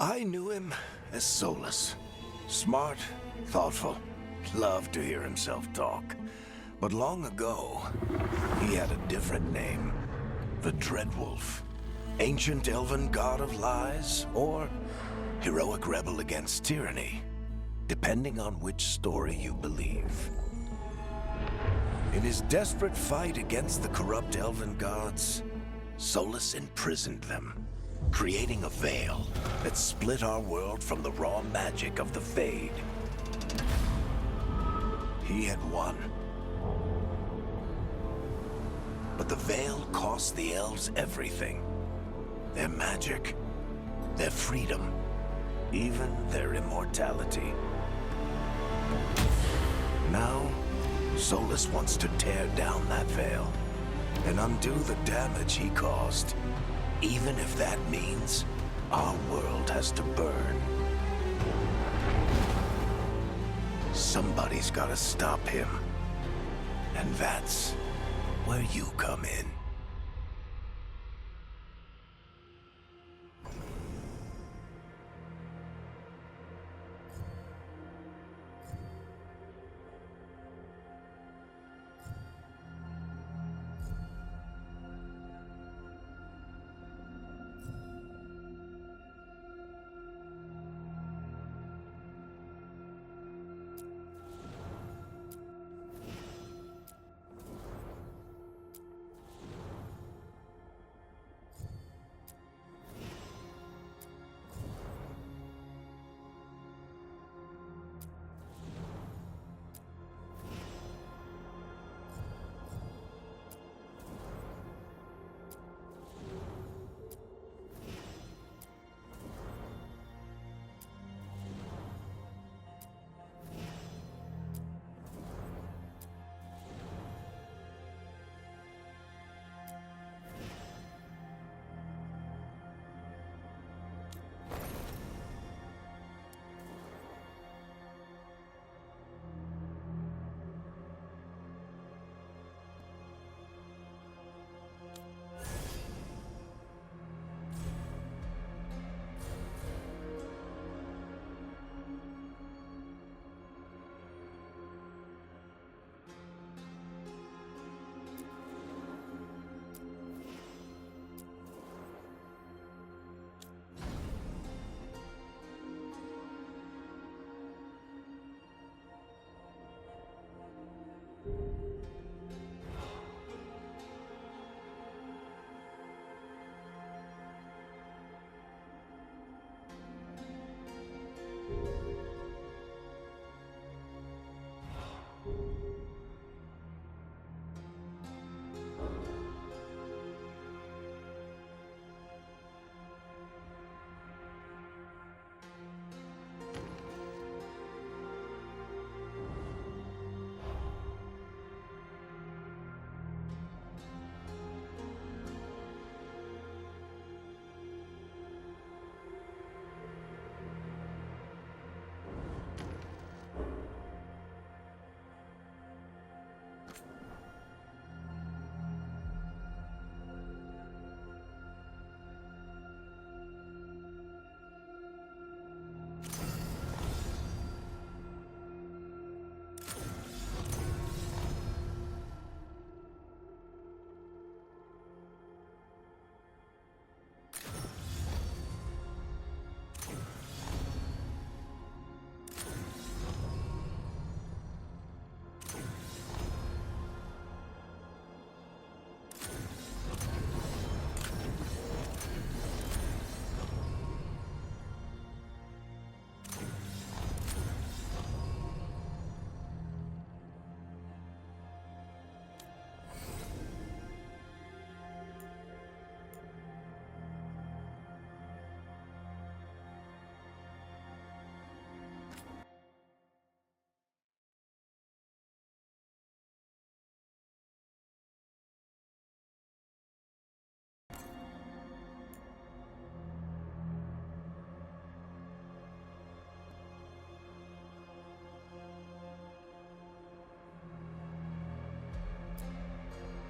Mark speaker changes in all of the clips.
Speaker 1: I knew him as Solus. Smart, thoughtful, loved to hear himself talk. But long ago, he had a different name. The Dreadwolf. Ancient elven god of lies, or heroic rebel against tyranny, depending on which story you believe. In his desperate fight against the corrupt elven gods, Solus imprisoned them, creating a veil that split our world from the raw magic of the Fade. He had won. But the veil cost the elves everything. Their magic, their freedom, even their immortality. Now, Solus wants to tear down that veil and undo the damage he caused, even if that means our world has to burn. Somebody's gotta stop him, and that's where you come in.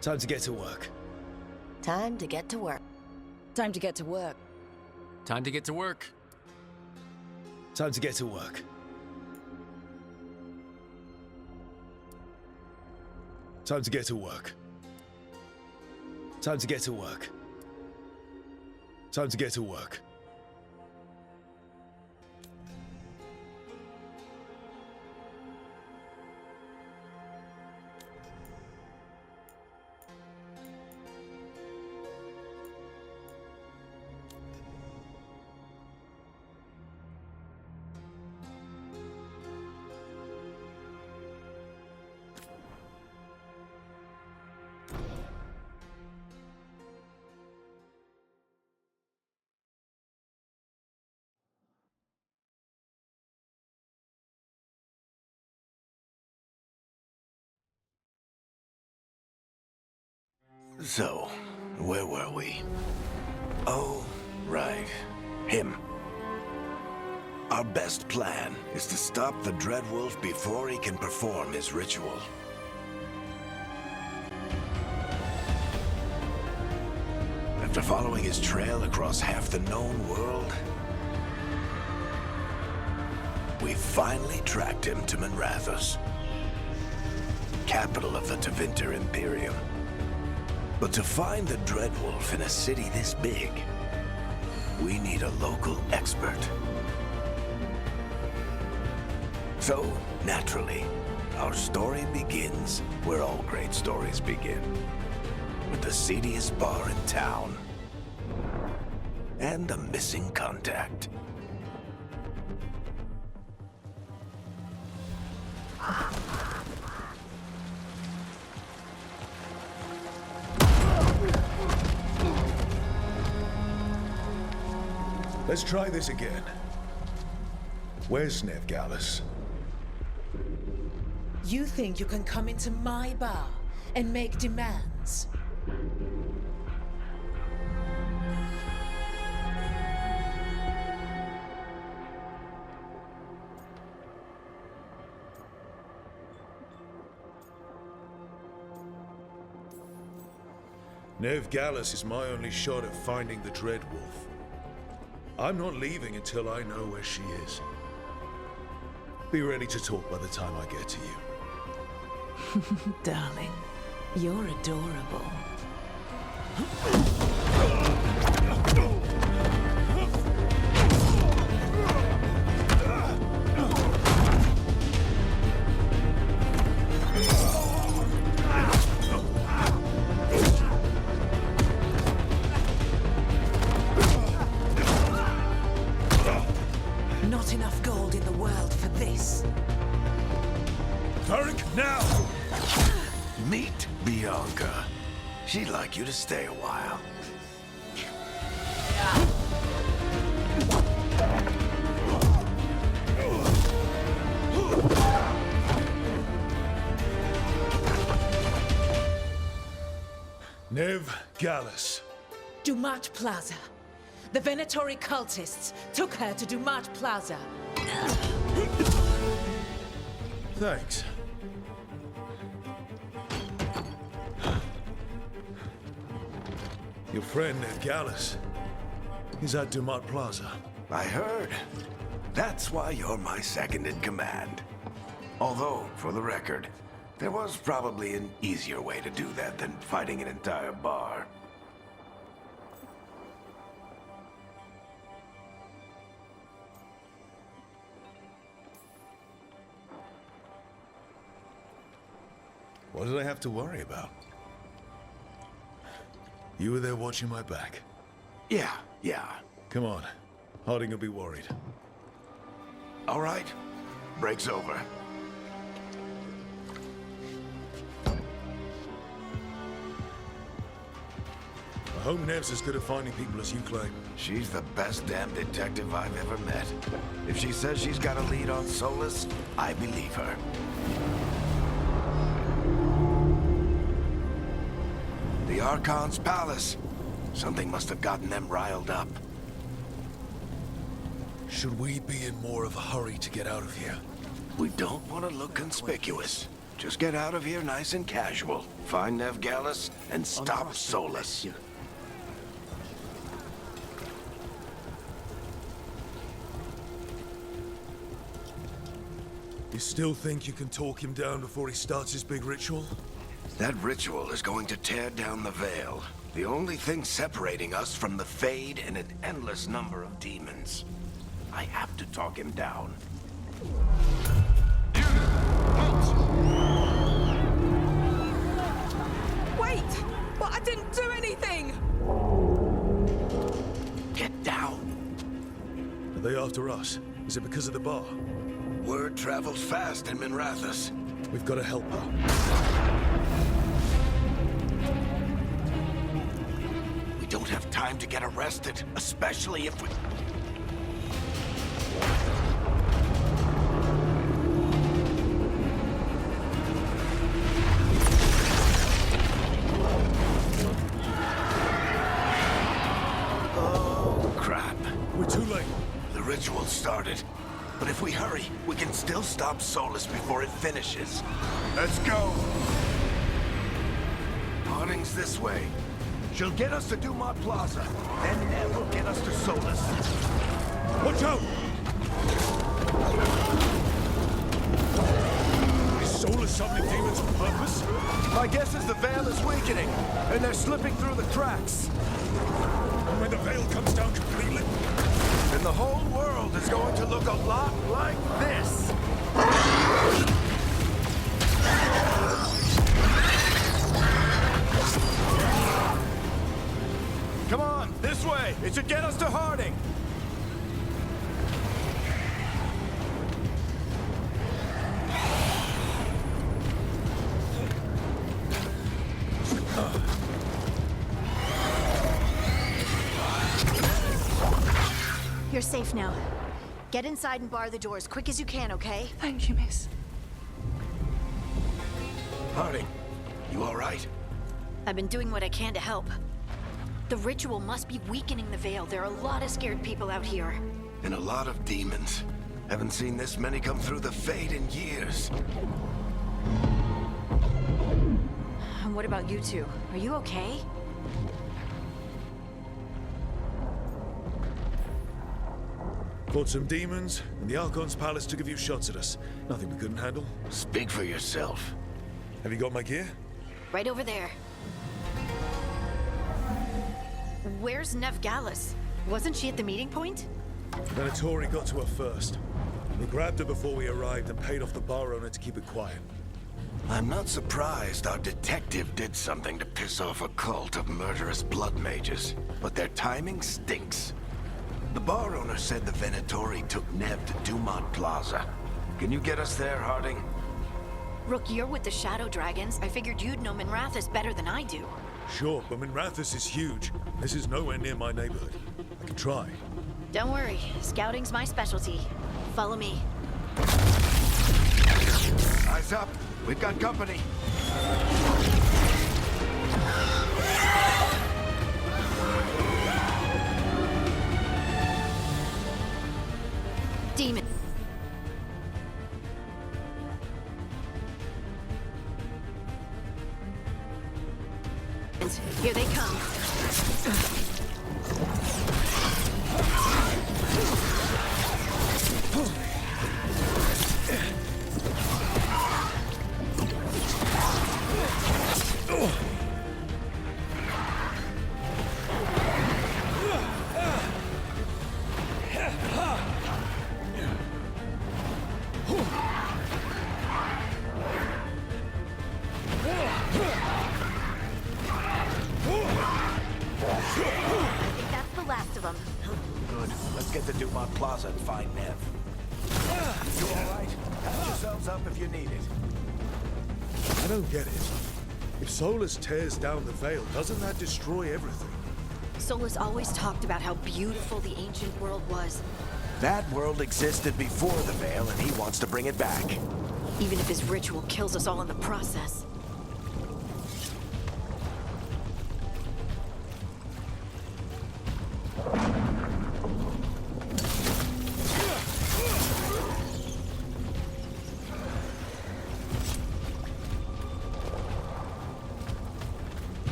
Speaker 2: Time to get to work.
Speaker 3: Time to get to work.
Speaker 4: Time to get to work.
Speaker 5: Time to get to work.
Speaker 2: Time to get to work. Time to get to work. Time to get to work. Time to get to work.
Speaker 1: So, where were we? Oh, right. Him. Our best plan is to stop the Dreadwolf before he can perform his ritual. After following his trail across half the known world, we finally tracked him to Manrathus, capital of the Tevinter Imperium. But to find the Dreadwolf in a city this big, we need a local expert. So, naturally, our story begins where all great stories begin. With the seediest bar in town. And a missing contact.
Speaker 2: Let's try this again. Where's Neve, Gallus?
Speaker 3: You think you can come into my bar and make demands?
Speaker 2: Neve Gallus is my only shot at finding the Dreadwolf. I'm not leaving until I know where she is. Be ready to talk by the time I get to you.
Speaker 3: Darling, you're adorable. Not enough gold in the world for this.
Speaker 2: Varric, now!
Speaker 1: Meet Bianca. She'd like you to stay a while.
Speaker 2: Neve Gallus.
Speaker 3: Dumat Plaza. The Venatori cultists took her to Dumat Plaza.
Speaker 2: Thanks. Your friend Neve Gallus is at Dumat Plaza.
Speaker 1: I heard. That's why you're my second in command. Although, for the record, there was probably an easier way to do that than fighting an entire bar.
Speaker 2: What did I have to worry about? You were there watching my back.
Speaker 1: Yeah.
Speaker 2: Come on. Harding will be worried.
Speaker 1: All right. Break's over.
Speaker 2: I hope Neve's as good at finding people as you claim.
Speaker 1: She's the best damn detective I've ever met. If she says she's got a lead on Solus, I believe her. The Archon's palace. Something must have gotten them riled up.
Speaker 2: Should we be in more of a hurry to get out of here?
Speaker 1: We don't want to look conspicuous. Just get out of here nice and casual. Find Neve Gallus and stop Solus.
Speaker 2: You still think you can talk him down before he starts his big ritual?
Speaker 1: That ritual is going to tear down the Veil. The only thing separating us from the Fade and an endless number of demons. I have to talk him down.
Speaker 3: Wait! But I didn't do anything!
Speaker 1: Get down!
Speaker 2: Are they after us? Is it because of the bar?
Speaker 1: Word travels fast in Minrathous.
Speaker 2: We've got to help her.
Speaker 1: We don't have time to get arrested, especially if we... Oh, crap.
Speaker 2: We're too late.
Speaker 1: The ritual started. But if we hurry, we can still stop Solus before it finishes. Let's go! Harding's this way. She'll get us to Dumat Plaza. Then Neve will get us to Solus.
Speaker 2: Watch out! Is Solus summoning demons on purpose?
Speaker 1: My guess is the Veil is weakening, and they're slipping through the cracks.
Speaker 2: And when the Veil comes down completely,
Speaker 1: And the whole world is going to look a lot like this. Come on, this way. It should get us to Harding.
Speaker 4: You're safe now. Get inside and bar the door as quick as you can, okay?
Speaker 3: Thank you, miss.
Speaker 1: Harding, you all right?
Speaker 4: I've been doing what I can to help. The ritual must be weakening the Veil. There are a lot of scared people out here.
Speaker 1: And a lot of demons. Haven't seen this many come through the Fade in years.
Speaker 4: And what about you two? Are you okay?
Speaker 2: fought some demons, and the Archon's palace took a few shots at us. Nothing we couldn't handle.
Speaker 1: Speak for yourself.
Speaker 2: Have you got my gear?
Speaker 4: Right over there. Where's Neve Gallus? Wasn't she at the meeting point?
Speaker 2: Venatori got to her first. We grabbed her before we arrived and paid off the bar owner to keep it quiet.
Speaker 1: I'm not surprised our detective did something to piss off a cult of murderous blood mages, but their timing stinks. The bar owner said the Venatori took Neve to Dumat Plaza. Can you get us there, Harding?
Speaker 4: Rook, you're with the Shadow Dragons. I figured you'd know Minrathous better than I do.
Speaker 2: Sure, but Minrathous is huge. This is nowhere near my neighborhood. I can try.
Speaker 4: Don't worry, scouting's my specialty. Follow me.
Speaker 1: Eyes up. We've got company.
Speaker 4: Demon. Here they come.
Speaker 1: Good. Let's get to Dumat Plaza and find Neve. You all right? Patch yourselves up if you need it.
Speaker 2: I don't get it. If Solus tears down the Veil, doesn't that destroy everything?
Speaker 4: Solus always talked about how beautiful the ancient world was.
Speaker 1: That world existed before the Veil, and he wants to bring it back.
Speaker 4: Even if his ritual kills us all in the process.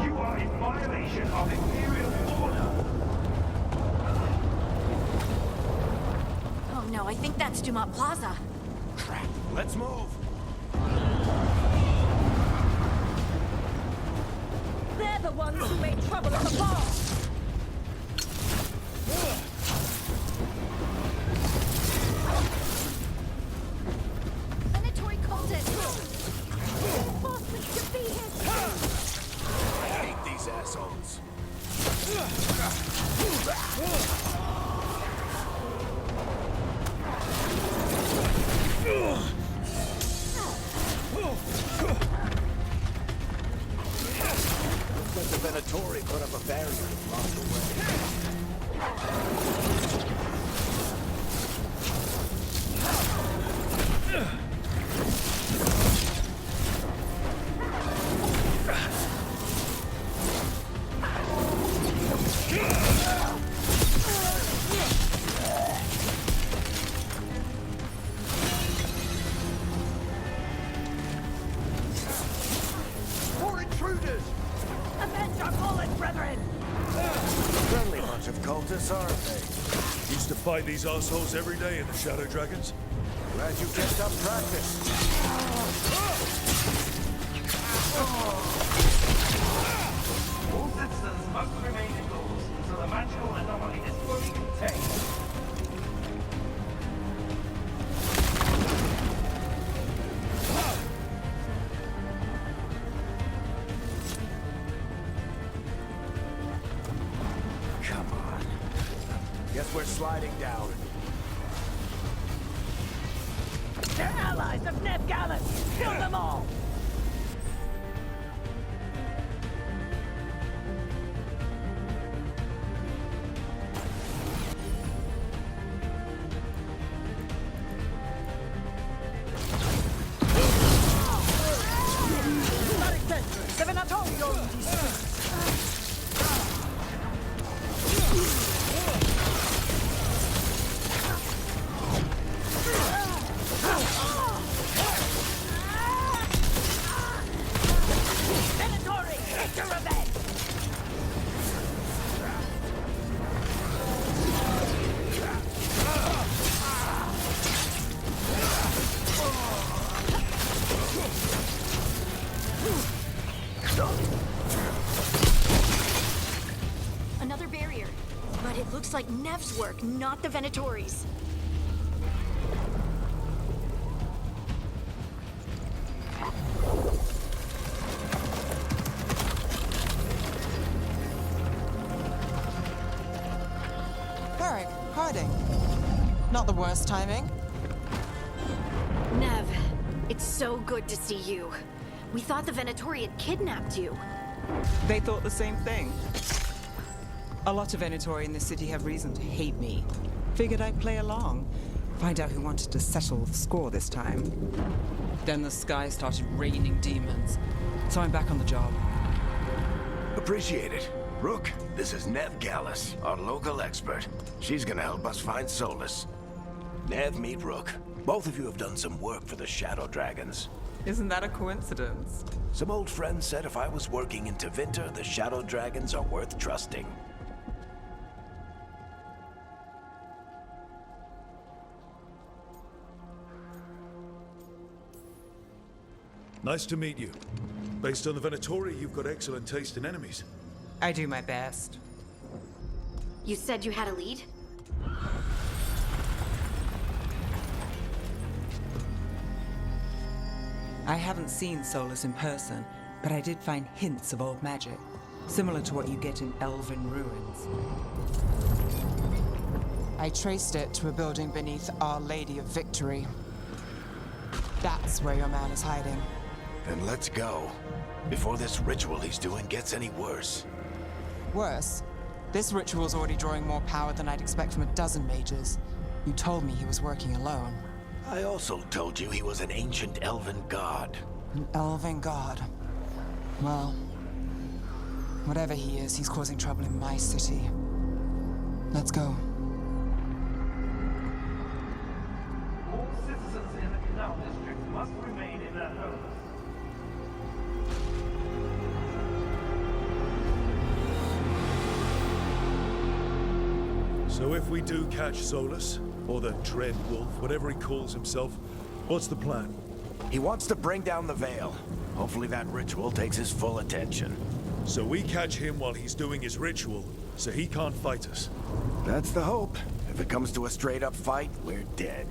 Speaker 5: You are in violation of Imperial order.
Speaker 4: Oh no, I think that's Dumat Plaza.
Speaker 1: Crap. Let's move.
Speaker 3: They're the ones who made trouble at the bar!
Speaker 4: Venatori cultists! Bosses defeated!
Speaker 1: I hate these assholes. Looks like the Venatori put up a barrier to block the way.
Speaker 5: More intruders!
Speaker 3: Avenge our fallen brethren!
Speaker 1: Friendly bunch of cultists, aren't they?
Speaker 2: Used to fight these assholes every day in the Shadow Dragons.
Speaker 1: Glad you kept up practice.
Speaker 5: All citizens must remain indoors until the magical anomaly is fully contained.
Speaker 1: Come on. Guess we're sliding down.
Speaker 3: They're allies of Neve Gallus! Kill them all! The Venatori owns these streets! Venatori, get your revenge!
Speaker 4: Another barrier. But it looks like Neve's work, not the Venatori's.
Speaker 6: Varric, Harding. Not the worst timing.
Speaker 4: Neve, it's so good to see you. We thought the Venatori had kidnapped you.
Speaker 6: They thought the same thing. A lot of Venatori in this city have reason to hate me. Figured I'd play along. Find out who wanted to settle the score this time. Then the sky started raining demons. So I'm back on the job.
Speaker 1: Appreciate it. Rook, this is Neve Gallus, our local expert. She's gonna help us find solace. Neve, meet Rook. Both of you have done some work for the Shadow Dragons.
Speaker 6: Isn't that a coincidence?
Speaker 1: Some old friends said if I was working in Tevinter, the Shadow Dragons are worth trusting.
Speaker 2: Nice to meet you. Based on the Venatori, you've got excellent taste in enemies.
Speaker 6: I do my best.
Speaker 4: You said you had a lead?
Speaker 6: I haven't seen Solus in person, but I did find hints of old magic, similar to what you get in elven ruins. I traced it to a building beneath Our Lady of Victory. That's where your man is hiding.
Speaker 1: Then let's go. Before this ritual he's doing gets any worse.
Speaker 6: Worse, this ritual's already drawing more power than I'd expect from a dozen mages. You told me he was working alone.
Speaker 1: I also told you he was an ancient elven god.
Speaker 6: An elven god. Well, whatever he is, he's causing trouble in my city. Let's go.
Speaker 5: All citizens in the Canal District must remain in their homes.
Speaker 2: So if we do catch Solus, Or the Dread Wolf, whatever he calls himself. What's the plan?
Speaker 1: He wants to bring down the Veil. Hopefully that ritual takes his full attention.
Speaker 2: So we catch him while he's doing his ritual, so he can't fight us.
Speaker 1: That's the hope. If it comes to a straight-up fight, we're dead.